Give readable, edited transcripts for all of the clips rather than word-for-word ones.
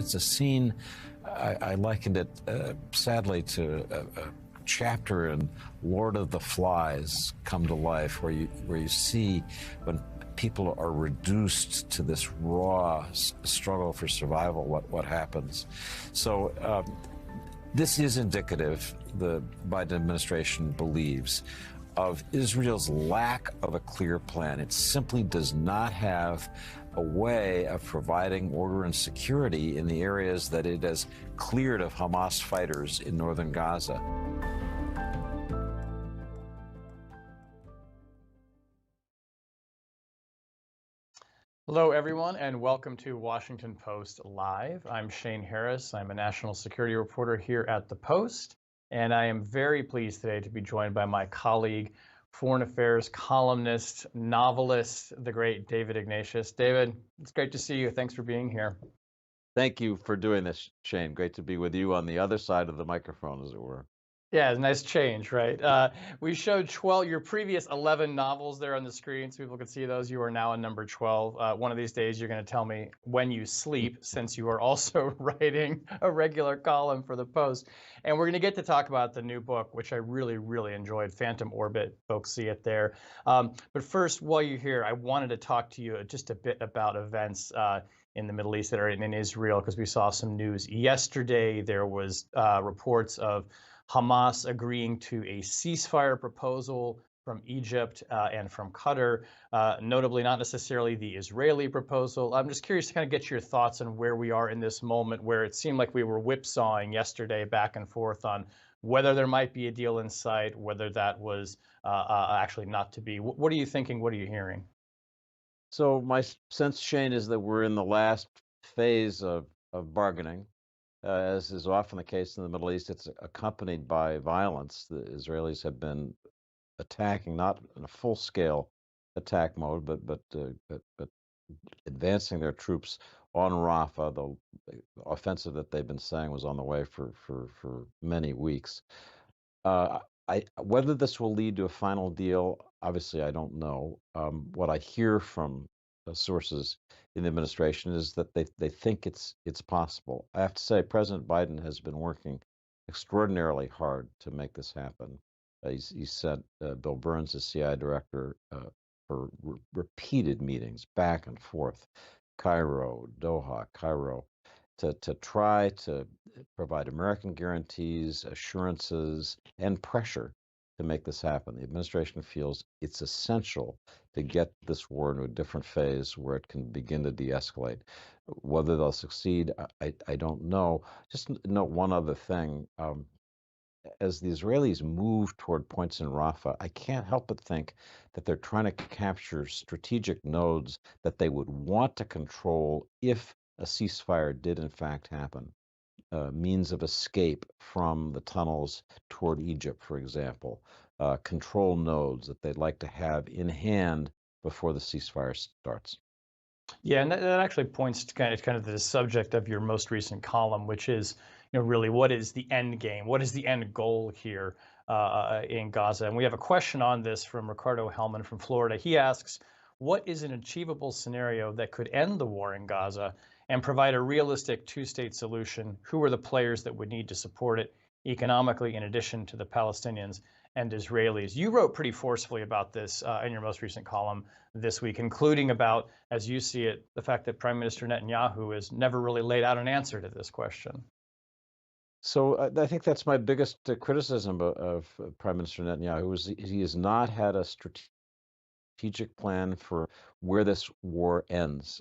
It's a scene, I likened it sadly to a chapter in Lord of the Flies come to life, where you see when people are reduced to this raw struggle for survival, what happens. So this is indicative, the Biden administration believes, of Israel's lack of a clear plan. It simply does not have a way of providing order and security in the areas that it has cleared of Hamas fighters in northern Gaza. Hello, everyone, and welcome to Washington Post Live. I'm Shane Harris. I'm a national security reporter here at the Post, and I am very pleased today to be joined by my colleague, foreign affairs columnist, novelist, the great David Ignatius. David, it's great to see you. Thanks for being here. Thank you for doing this, Shane. Great to be with you on the other side of the microphone, as it were. Yeah, it's a nice change, right? We showed your previous 11 novels there on the screen, so people could see those. You are now on number 12. One of these days, you're going to tell me when you sleep, since you are also writing a regular column for the Post. And we're going to get to talk about the new book, which I really, really enjoyed, Phantom Orbit. Folks see it there. But first, while you're here, I wanted to talk to you just a bit about events in the Middle East that are in Israel, because we saw some news yesterday. There was reports of Hamas agreeing to a ceasefire proposal from Egypt and from Qatar, notably not necessarily the Israeli proposal. I'm just curious to kind of get your thoughts on where we are in this moment, where it seemed like we were whipsawing yesterday back and forth on whether there might be a deal in sight, whether that was actually not to be. What are you thinking? What are you hearing? So my sense, Shane, is that we're in the last phase of bargaining. As is often the case in the Middle East, it's accompanied by violence. The Israelis have been attacking, not in a full-scale attack mode, but advancing their troops on Rafah. The offensive that they've been saying was on the way for many weeks. Whether this will lead to a final deal, obviously, I don't know. What I hear from sources in the administration is that they think it's possible. I have to say, President Biden has been working extraordinarily hard to make this happen. He sent Bill Burns, the CIA director, for repeated meetings back and forth, Cairo, Doha, Cairo, to try to provide American guarantees, assurances, and pressure to make this happen. The administration feels it's essential to get this war into a different phase where it can begin to de-escalate. Whether they'll succeed, I don't know. Just note one other thing. As the Israelis move toward points in Rafah, I can't help but think that they're trying to capture strategic nodes that they would want to control if a ceasefire did in fact happen. Means of escape from the tunnels toward Egypt, for example, control nodes that they'd like to have in hand before the ceasefire starts. Yeah, and that actually points to kind of the subject of your most recent column, which is, really what is the end game? What is the end goal here in Gaza? And we have a question on this from Ricardo Hellman from Florida. He asks, what is an achievable scenario that could end the war in Gaza and provide a realistic two-state solution? Who are the players that would need to support it economically, in addition to the Palestinians and Israelis? You wrote pretty forcefully about this in your most recent column this week, including about, as you see it, the fact that Prime Minister Netanyahu has never really laid out an answer to this question. So I think that's my biggest criticism of Prime Minister Netanyahu, he has not had a strategic plan for where this war ends,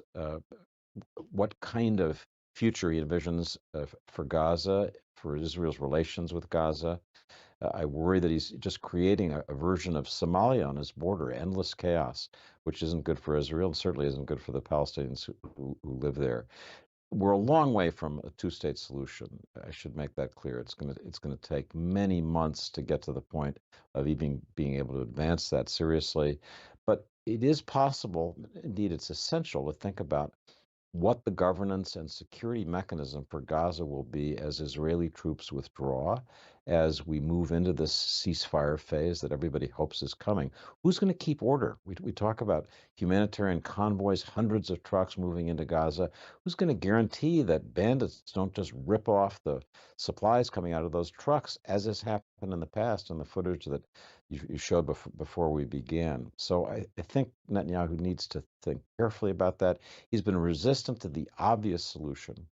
what kind of future he envisions for Gaza, for Israel's relations with Gaza. I worry that he's just creating a version of Somalia on his border, endless chaos, which isn't good for Israel and certainly isn't good for the Palestinians who live there. We're a long way from a two-state solution. I should make that clear. It's going to take many months to get to the point of even being able to advance that seriously. But it is possible, indeed, it's essential to think about what the governance and security mechanism for Gaza will be as Israeli troops withdraw, as we move into this ceasefire phase that everybody hopes is coming. Who's going to keep order? We talk about humanitarian convoys, hundreds of trucks moving into Gaza. Who's going to guarantee that bandits don't just rip off the supplies coming out of those trucks, as has happened in the past in the footage that you showed before we began? So I think Netanyahu needs to think carefully about that. He's been resistant to the obvious solution,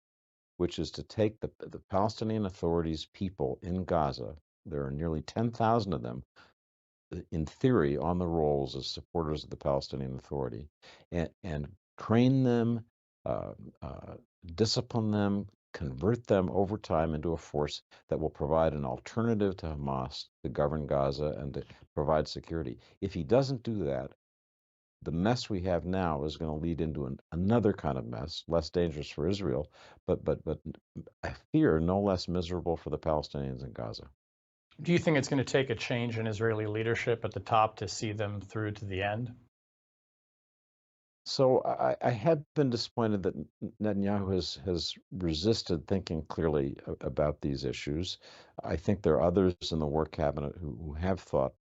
which is to take the Palestinian Authority's people in Gaza. There are nearly 10,000 of them, in theory, on the rolls as supporters of the Palestinian Authority, and train them, uh, uh, discipline them, convert them over time into a force that will provide an alternative to Hamas to govern Gaza and to provide security. If he doesn't do that, the mess we have now is going to lead into another kind of mess, less dangerous for Israel, but I fear no less miserable for the Palestinians in Gaza. Do you think it's going to take a change in Israeli leadership at the top to see them through to the end? So I have been disappointed that Netanyahu has resisted thinking clearly about these issues. I think there are others in the war cabinet who have thought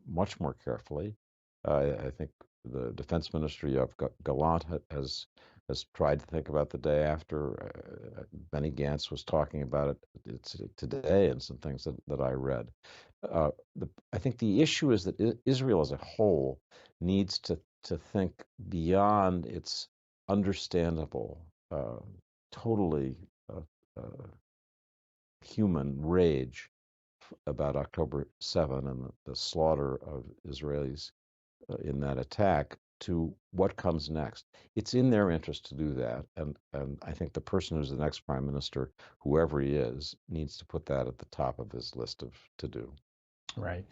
much more carefully. I think the defense ministry of Gallant has tried to think about the day after. Benny Gantz was talking about it today and some things that I read. I think the issue is that Israel as a whole needs to think beyond its understandable, totally uh, human rage about October 7 and the slaughter of Israelis in that attack to what comes next. It's in their interest to do that, and I think the person who's the next prime minister, whoever he is, needs to put that at the top of his list of to do. Right.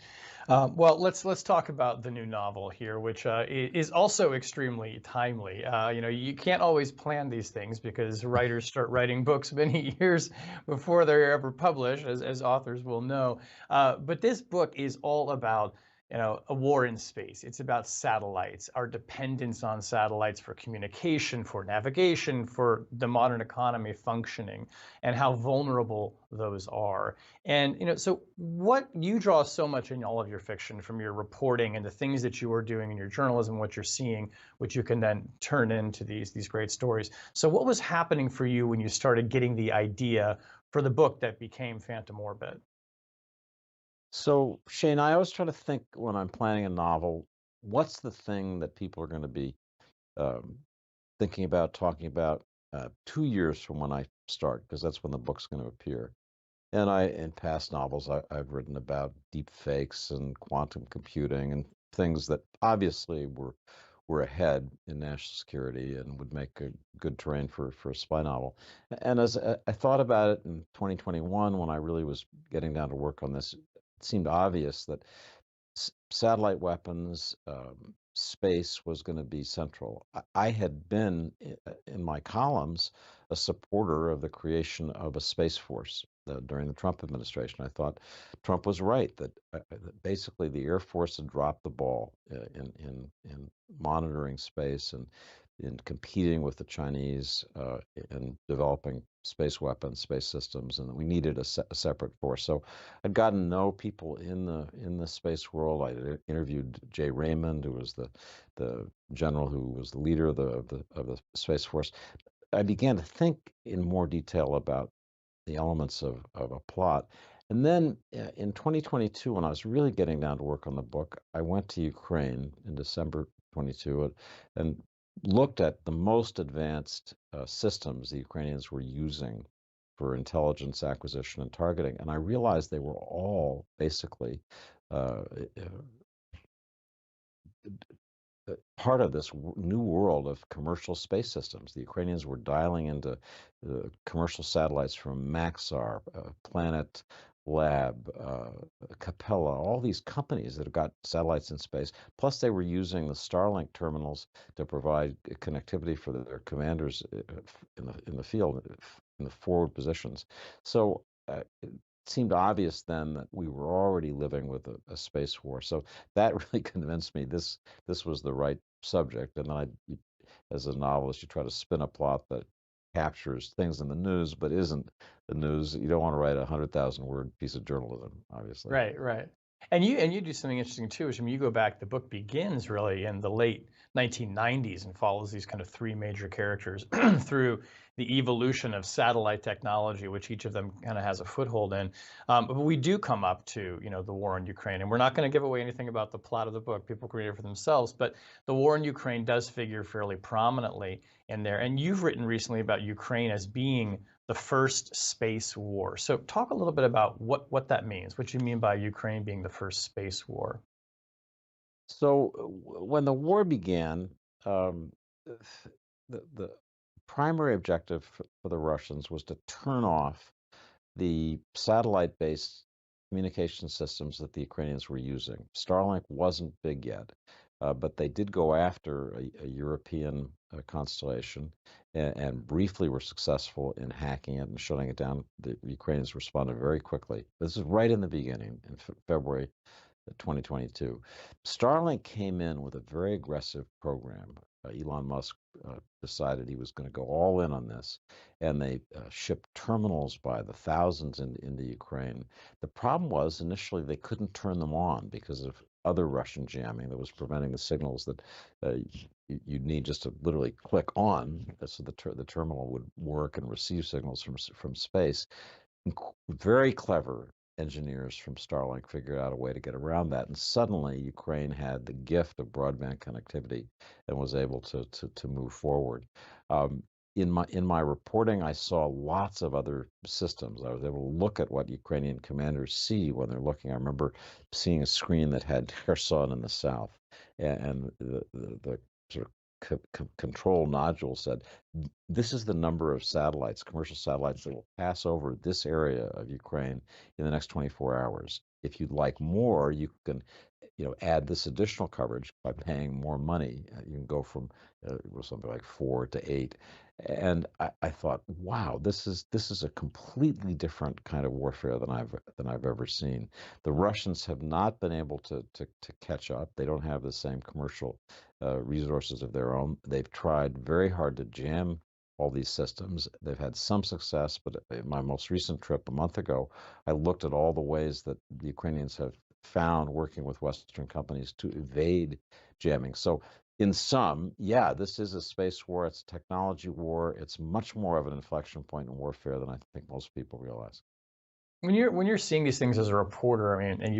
Well, let's talk about the new novel here, which is also extremely timely. You can't always plan these things because writers start writing books many years before they're ever published, as authors will know. But this book is all about a war in space. It's about satellites, our dependence on satellites for communication, for navigation, for the modern economy functioning, and how vulnerable those are. And so what you draw so much in all of your fiction from your reporting and the things that you are doing in your journalism, what you're seeing, which you can then turn into these great stories. So what was happening for you when you started getting the idea for the book that became Phantom Orbit? So, Shane, I always try to think when I'm planning a novel, what's the thing that people are going to be um, thinking about, talking about 2 years from when I start, because that's when the book's going to appear. And in past novels, I've written about deep fakes and quantum computing and things that obviously were ahead in national security and would make a good terrain for a spy novel. And as I thought about it in 2021, when I really was getting down to work on this, it seemed obvious that satellite weapons, space was going to be central. I had been in my columns a supporter of the creation of a space force during the Trump administration. I thought Trump was right that basically the Air Force had dropped the ball in monitoring space and in competing with the Chinese in developing space weapons, space systems, and we needed a separate force. So I'd gotten to know people in the space world. I interviewed Jay Raymond, who was the general who was the leader of the space force. I began to think in more detail about the elements of a plot. And then in 2022, when I was really getting down to work on the book, I went to Ukraine in December 22 and looked at the most advanced systems the Ukrainians were using for intelligence acquisition and targeting. And I realized they were all basically uh, part of this new world of commercial space systems. The Ukrainians were dialing into commercial satellites from Maxar, Planet Lab, Capella, all these companies that have got satellites in space. Plus, they were using the Starlink terminals to provide connectivity for their commanders in the field, in the forward positions. So it seemed obvious then that we were already living with a space war. So that really convinced me this was the right subject. And then as a novelist, you try to spin a plot that captures things in the news, but isn't the news. You don't want to write a 100,000-word piece of journalism, obviously. Right, right. And you do something interesting too, which, I mean, you go back, the book begins really in the late 1990s and follows these kind of three major characters through the evolution of satellite technology, which each of them kind of has a foothold in. But we do come up to, the war in Ukraine, and we're not going to give away anything about the plot of the book. People can read it for themselves, but the war in Ukraine does figure fairly prominently in there. And you've written recently about Ukraine as being the first space war. So talk a little bit about what that means, what you mean by Ukraine being the first space war. So when the war began, um, the primary objective for the Russians was to turn off the satellite-based communication systems that the Ukrainians were using. Starlink wasn't big yet, but they did go after a European constellation and briefly were successful in hacking it and shutting it down. The Ukrainians responded very quickly. This is right in the beginning, in February 2022. Starlink came in with a very aggressive program. Elon Musk decided he was going to go all in on this, and they shipped terminals by the thousands into Ukraine. The problem was initially they couldn't turn them on because of other Russian jamming that was preventing the signals that you'd need just to literally click on so the terminal would work and receive signals from space. Very clever engineers from Starlink figured out a way to get around that, and suddenly Ukraine had the gift of broadband connectivity and was able to move forward. In my reporting, I saw lots of other systems. I was able to look at what Ukrainian commanders see when they're looking. I remember seeing a screen that had Kherson in the south, and the sort of control nodule said, this is the number of satellites, commercial satellites, that will pass over this area of Ukraine in the next 24 hours. If you'd like more, you can, add this additional coverage by paying more money. You can go from something like 4 to 8. And I thought, wow, this is a completely different kind of warfare than I've ever seen. The Russians have not been able to catch up. They don't have the same commercial resources of their own. They've tried very hard to jam all these systems. They've had some success, but in my most recent trip a month ago, I looked at all the ways that the Ukrainians have found working with Western companies to evade jamming. So in sum, yeah, this is a space war. It's a technology war. It's much more of an inflection point in warfare than I think most people realize. When you're seeing these things as a reporter, I mean, and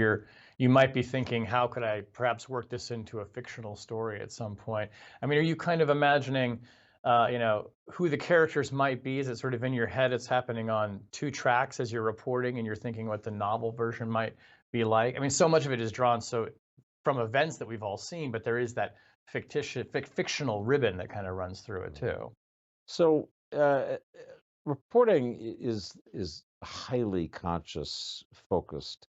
you might be thinking, how could I perhaps work this into a fictional story at some point? I mean, are you kind of imagining, who the characters might be? Is it sort of in your head? It's happening on two tracks as you're reporting, and you're thinking what the novel version might be like. I mean, so much of it is drawn from events that we've all seen, but there is that fictional ribbon that kind of runs through it too. So reporting is a highly conscious, focused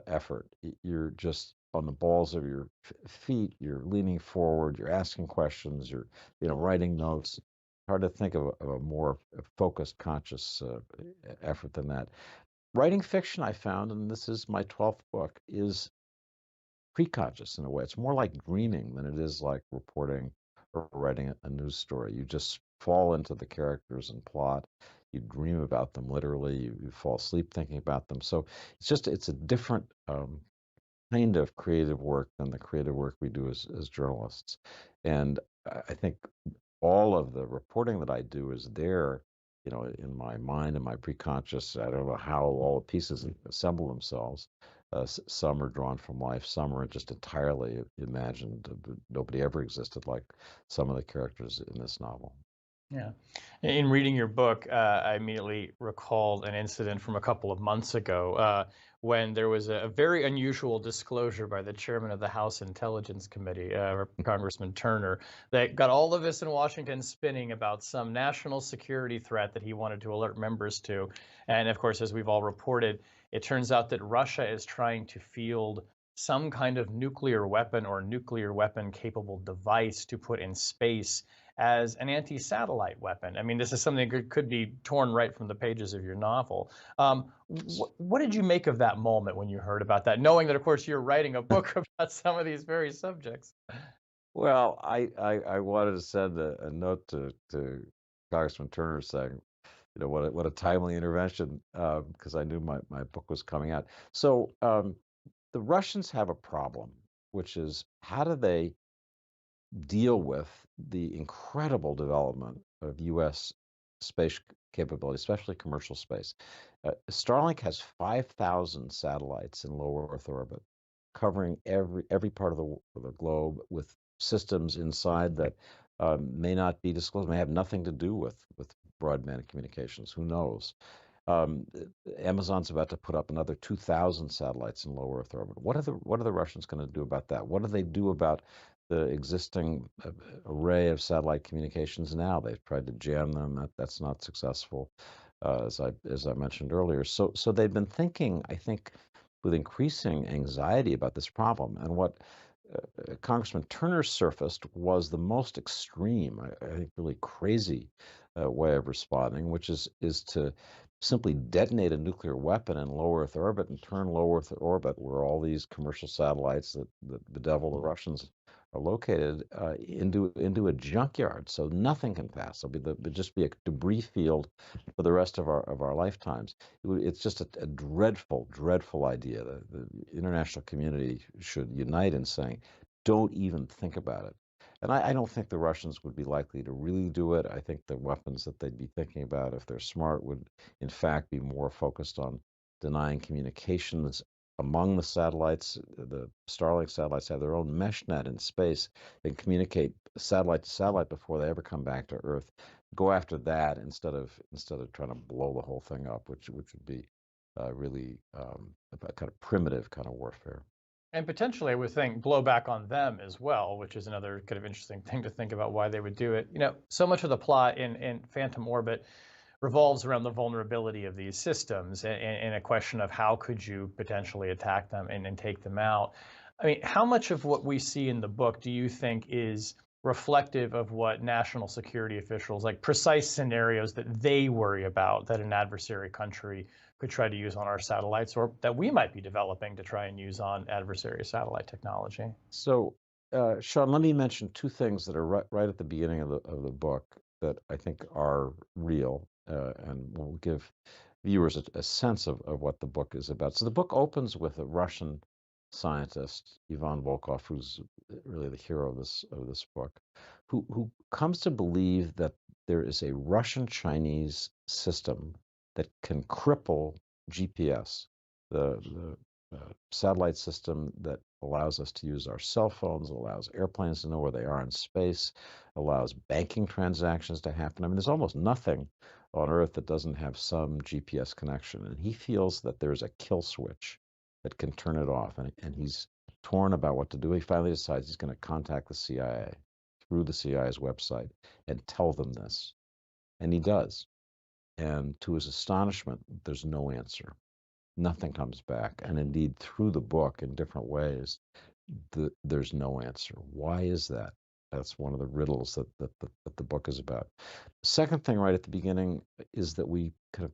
effort. You're just on the balls of your feet. You're leaning forward. You're asking questions. You're writing notes. Hard to think of a more focused, conscious effort than that. Writing fiction, I found, and this is my 12th book, is preconscious in a way. It's more like dreaming than it is like reporting or writing a news story. You just fall into the characters and plot. You dream about them literally. You fall asleep thinking about them. So it's a different kind of creative work than the creative work we do as journalists. And I think all of the reporting that I do is there, in my mind and my preconscious. I don't know how all the pieces assemble themselves. Some are drawn from life, some are just entirely imagined. Nobody ever existed like some of the characters in this novel. Yeah. In reading your book, I immediately recalled an incident from a couple of months ago when there was a very unusual disclosure by the chairman of the House Intelligence Committee, Congressman Turner, that got all of us in Washington spinning about some national security threat that he wanted to alert members to. And of course, as we've all reported, it turns out that Russia is trying to field some kind of nuclear weapon or nuclear weapon capable device to put in space as an anti-satellite weapon. I mean, this is something that could be torn right from the pages of your novel. What did you make of that moment when you heard about that, knowing that, of course, you're writing a book about some of these very subjects? Well, I wanted to send a note to Congressman Turner saying, what a timely intervention, because I knew my book was coming out. So the Russians have a problem, which is how do they deal with the incredible development of U.S. space capability, especially commercial space. Starlink has 5,000 satellites in low Earth orbit, covering every part of the globe with systems inside that may not be disclosed, may have nothing to do with broadband communications. Who knows? Amazon's about to put up another 2,000 satellites in low Earth orbit. What are the Russians going to do about that? What do they do about the existing array of satellite communications now? They've tried to jam them. That's not successful, as I mentioned earlier. So they've been thinking, I think, with increasing anxiety about this problem. And what Congressman Turner surfaced was the most extreme, I think, really crazy way of responding, which is to simply detonate a nuclear weapon in low Earth orbit and turn low Earth orbit, where all these commercial satellites that bedevil the Russians are located, into a junkyard, so nothing can pass. There'll just be a debris field for the rest of our lifetimes. It's just a dreadful, dreadful idea. The international community should unite in saying, don't even think about it. And I don't think the Russians would be likely to really do it. I think the weapons that they'd be thinking about, if they're smart, would in fact be more focused on denying communications among the satellites. The Starlink satellites have their own mesh net in space. They can communicate satellite to satellite before they ever come back to Earth. Go after that instead of trying to blow the whole thing up, which would be really a kind of primitive kind of warfare. And potentially, I would think, blow back on them as well, which is another kind of interesting thing to think about why they would do it. So much of the plot in Phantom Orbit revolves around the vulnerability of these systems and a question of how could you potentially attack them and take them out. I mean, how much of what we see in the book do you think is reflective of what national security officials, like precise scenarios that they worry about that an adversary country could try to use on our satellites, or that we might be developing to try and use on adversary satellite technology? So, Sean, let me mention two things that are right at the beginning of the book that I think are real, and will give viewers a sense of what the book is about. So the book opens with a Russian scientist, Ivan Volkov, who's really the hero of this book, who comes to believe that there is a Russian-Chinese system that can cripple GPS, the satellite system that allows us to use our cell phones, allows airplanes to know where they are in space, allows banking transactions to happen. I mean, there's almost nothing on Earth that doesn't have some GPS connection. And he feels that there's a kill switch that can turn it off. And he's torn about what to do. He finally decides he's going to contact the CIA through the CIA's website and tell them this. And he does. And to his astonishment, there's no answer. Nothing comes back. And indeed, through the book, in different ways, there's no answer. Why is that? That's one of the riddles that the book is about. Second thing, right at the beginning, is that we kind of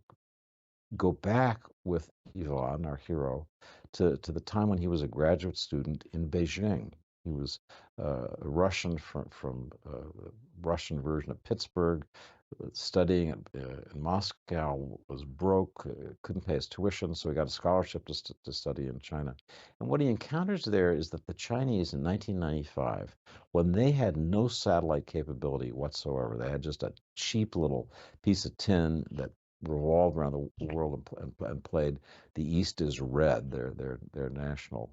go back with Ivan, our hero, to the time when he was a graduate student in Beijing. He was a Russian from Russian version of Pittsburgh, studying in Moscow, was broke, couldn't pay his tuition, so he got a scholarship to study in China. And what he encounters there is that the Chinese in 1995, when they had no satellite capability whatsoever, they had just a cheap little piece of tin that revolved around the world and played "The East is Red," their national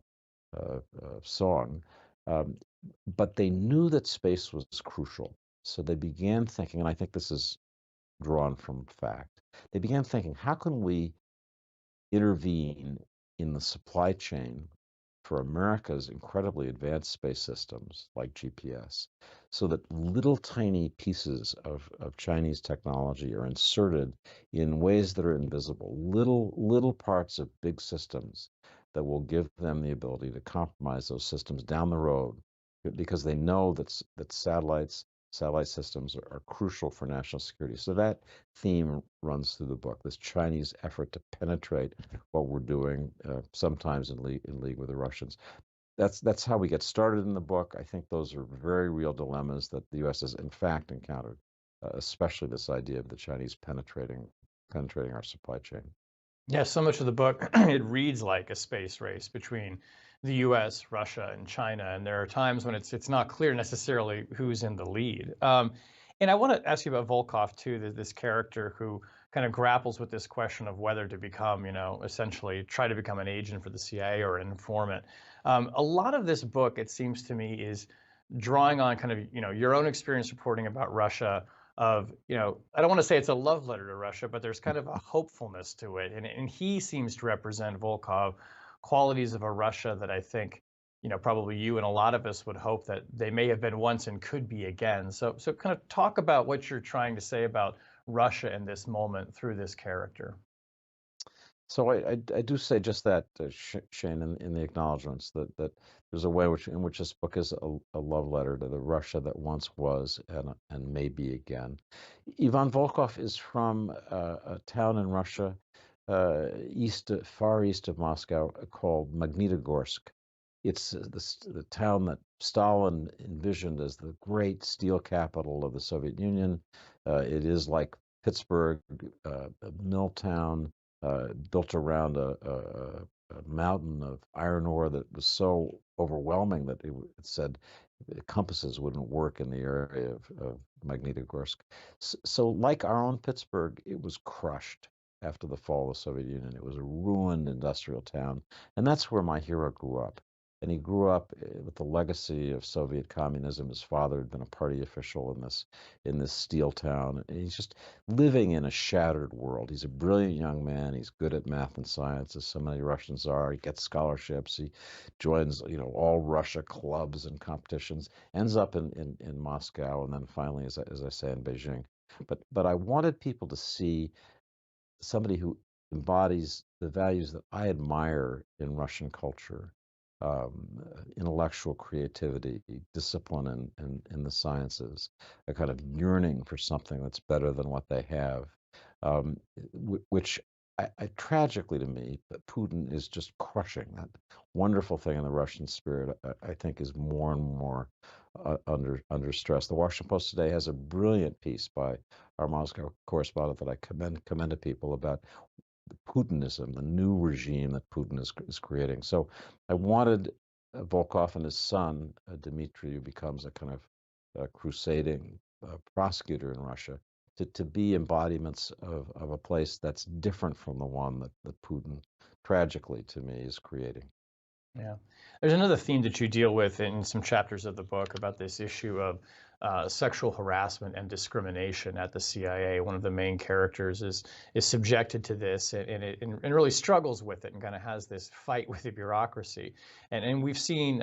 song. But they knew that space was crucial. So they began thinking, and I think this is drawn from fact, they began thinking, how can we intervene in the supply chain for America's incredibly advanced space systems like GPS, so that little tiny pieces of Chinese technology are inserted in ways that are invisible, little parts of big systems that will give them the ability to compromise those systems down the road, because they know that satellite systems are crucial for national security. So that theme runs through the book, this Chinese effort to penetrate what we're doing, sometimes in league with the Russians. That's how we get started in the book. I think those are very real dilemmas that the U.S. has in fact encountered. especially this idea of the Chinese penetrating our supply chain. Yeah, so much of the book it reads like a space race between the U.S., Russia, and China, and there are times when it's not clear necessarily who's in the lead. And I want to ask you about Volkov too, this character who kind of grapples with this question of whether to become, essentially try to become an agent for the CIA or an informant. A lot of this book, it seems to me, is drawing on kind of your own experience reporting about Russia of, I don't want to say it's a love letter to Russia, but there's kind of a hopefulness to it. And he seems to represent, Volkov, qualities of a Russia that I think, probably you and a lot of us would hope that they may have been once and could be again. So kind of talk about what you're trying to say about Russia in this moment through this character. So I do say just that, Shane, in the acknowledgments, that there's a way in which this book is a love letter to the Russia that once was and may be again. Ivan Volkov is from a town in Russia, far east of Moscow, called Magnitogorsk. It's the town that Stalin envisioned as the great steel capital of the Soviet Union. It is like Pittsburgh, a mill town, built around a mountain of iron ore that was so overwhelming that it said compasses wouldn't work in the area of Magnitogorsk. So, like our own Pittsburgh, it was crushed after the fall of the Soviet Union. It was a ruined industrial town, and that's where my hero grew up. And he grew up with the legacy of Soviet communism. His father had been a party official in this steel town. And he's just living in a shattered world. He's a brilliant young man. He's good at math and science, as so many Russians are. He gets scholarships. He joins, all Russia clubs and competitions. Ends up in Moscow, and then finally, as I say, in Beijing. But I wanted people to see somebody who embodies the values that I admire in Russian culture. Intellectual creativity, discipline in the sciences, a kind of yearning for something that's better than what they have, which I tragically to me, Putin is just crushing. That wonderful thing in the Russian spirit, I think, is more and more under stress. The Washington Post today has a brilliant piece by our Moscow correspondent that I commend to people about Putinism, the new regime that Putin is creating. So I wanted Volkov and his son, Dmitry, who becomes a kind of crusading prosecutor in Russia, to be embodiments of a place that's different from the one that Putin, tragically to me, is creating. Yeah. There's another theme that you deal with in some chapters of the book about this issue of sexual harassment and discrimination at the CIA. One of the main characters is subjected to this and really struggles with it and kind of has this fight with the bureaucracy. And we've seen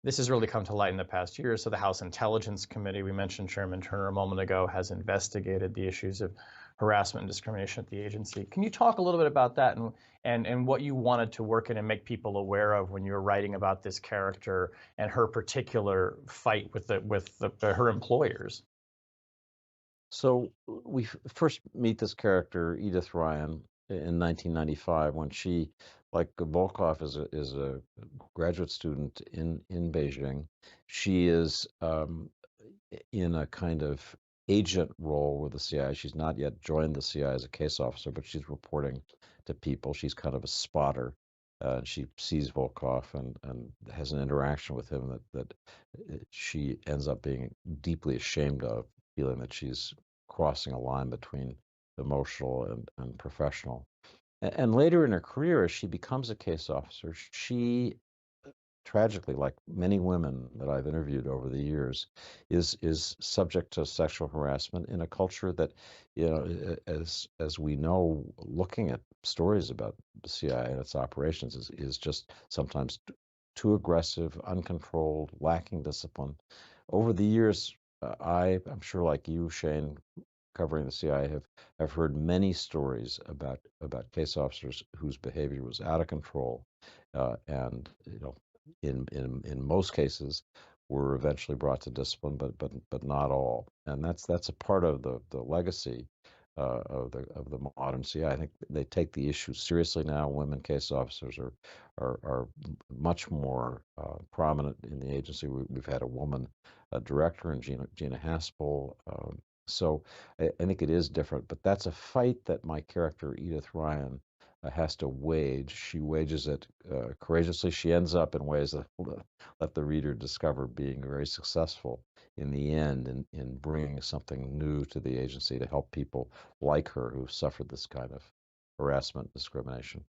this has really come to light in the past year. So the House Intelligence Committee, we mentioned Chairman Turner a moment ago, has investigated the issues of harassment and discrimination at the agency. Can you talk a little bit about that and what you wanted to work in and make people aware of when you were writing about this character and her particular fight with her employers? So we first meet this character, Edith Ryan, in 1995 when she, like Volkov, is a graduate student in Beijing. She is in a kind of agent role with the CIA. She's not yet joined the CIA as a case officer, but she's reporting to people. She's kind of a spotter. She sees Volkov and has an interaction with him that she ends up being deeply ashamed of, feeling that she's crossing a line between emotional and professional. And later in her career, as she becomes a case officer, she tragically, like many women that I've interviewed over the years, is subject to sexual harassment in a culture that, as we know, looking at stories about the CIA and its operations is just sometimes too aggressive, uncontrolled, lacking discipline. Over the years, I'm sure, like you, Shane, covering the CIA, have heard many stories about case officers whose behavior was out of control, and in most cases were eventually brought to discipline, but not all. And that's a part of the legacy of the modern CIA. I think they take the issue seriously now. Women case officers are much more prominent in the agency. We've had a woman director, and Gina Haspel, So I think it is different, but that's a fight that my character Edith Ryan has to wage. She wages it courageously. She ends up in ways that let the reader discover being very successful in the end in bringing something new to the agency to help people like her who suffered this kind of harassment, discrimination.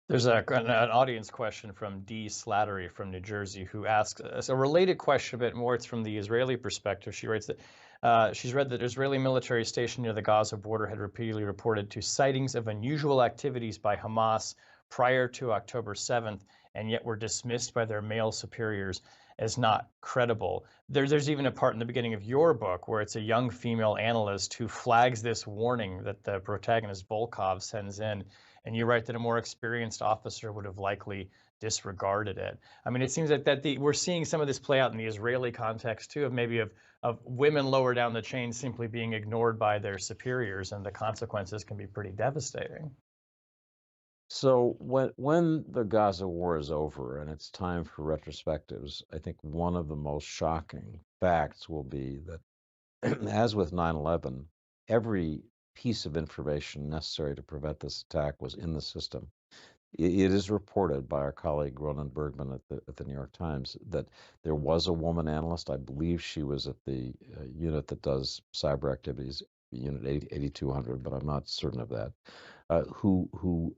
There's an audience question from D. Slattery from New Jersey who asks a related question, a bit more. It's from the Israeli perspective. She writes that she's read that Israeli military stationed near the Gaza border had repeatedly reported to sightings of unusual activities by Hamas prior to October 7th, and yet were dismissed by their male superiors as not credible. There's even a part in the beginning of your book where it's a young female analyst who flags this warning that the protagonist Volkov sends in. And you write that a more experienced officer would have likely disregarded it. I mean, it seems like we're seeing some of this play out in the Israeli context too, of women lower down the chain simply being ignored by their superiors, and the consequences can be pretty devastating. So when the Gaza war is over and it's time for retrospectives, I think one of the most shocking facts will be that, as with 9/11, every piece of information necessary to prevent this attack was in the system. It is reported by our colleague Ronan Bergman at the New York Times that there was a woman analyst. I believe she was at the unit that does cyber activities, Unit 8200, but I'm not certain of that, who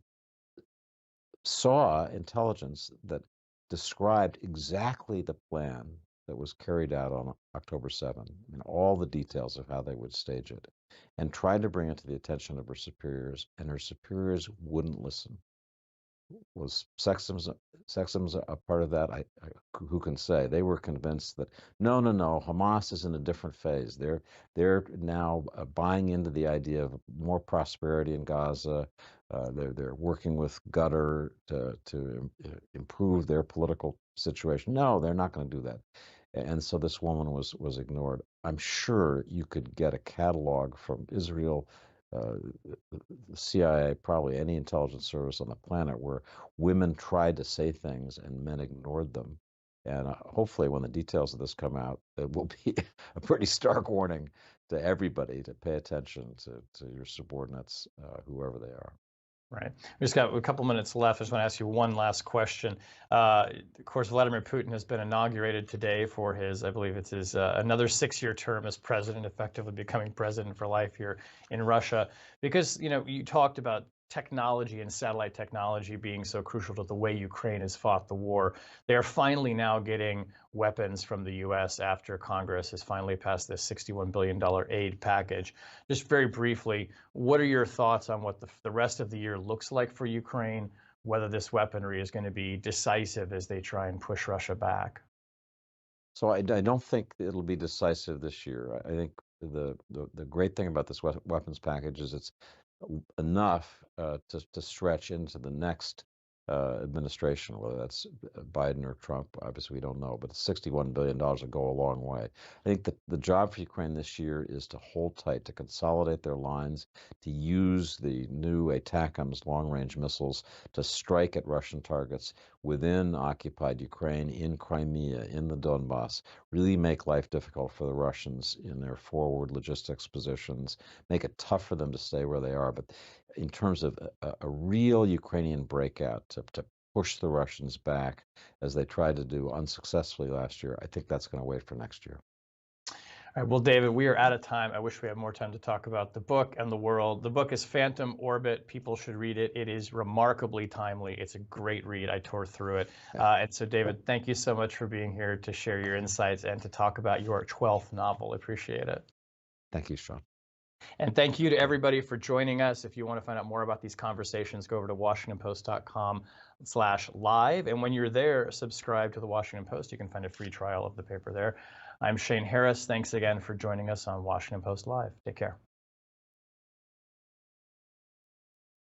saw intelligence that described exactly the plan that was carried out on October 7th, and all the details of how they would stage it, and tried to bring it to the attention of her superiors, and her superiors wouldn't listen. Was sexism a part of that? Who can say? They were convinced that no, Hamas is in a different phase. They're now buying into the idea of more prosperity in Gaza. They're working with Qatar to improve their political situation. No, they're not going to do that. And so this woman was ignored. I'm sure you could get a catalog from Israel, the CIA, probably any intelligence service on the planet, where women tried to say things and men ignored them. And hopefully when the details of this come out, it will be a pretty stark warning to everybody to pay attention to your subordinates, whoever they are. Right. We just got a couple minutes left. I just want to ask you one last question. Of course, Vladimir Putin has been inaugurated today for his, I believe it's his another 6-year term as president, effectively becoming president for life here in Russia. Because, you talked about technology and satellite technology being so crucial to the way Ukraine has fought the war. They are finally now getting weapons from the U.S. after Congress has finally passed this $61 billion aid package. Just very briefly, what are your thoughts on what the rest of the year looks like for Ukraine, whether this weaponry is going to be decisive as they try and push Russia back? So I don't think it'll be decisive this year. I think the great thing about this weapons package is it's enough to stretch into the next administration, whether that's Biden or Trump. Obviously, we don't know, but $61 billion will go a long way. I think that the job for Ukraine this year is to hold tight, to consolidate their lines, to use the new ATACMS long-range missiles to strike at Russian targets within occupied Ukraine, in Crimea, in the Donbass, really make life difficult for the Russians in their forward logistics positions, make it tough for them to stay where they are. But in terms of a real Ukrainian breakout to push the Russians back, as they tried to do unsuccessfully last year, I think that's going to wait for next year. All right, well, David, we are out of time. I wish we had more time to talk about the book and the world. The book is Phantom Orbit. People should read it. It is remarkably timely. It's a great read. I tore through it. And so, David, thank you so much for being here to share your insights and to talk about your 12th novel. Appreciate it. Thank you, Sean. And thank you to everybody for joining us. If you want to find out more about these conversations, go over to WashingtonPost.com/live. And when you're there, subscribe to the Washington Post. You can find a free trial of the paper there. I'm Shane Harris. Thanks again for joining us on Washington Post Live. Take care.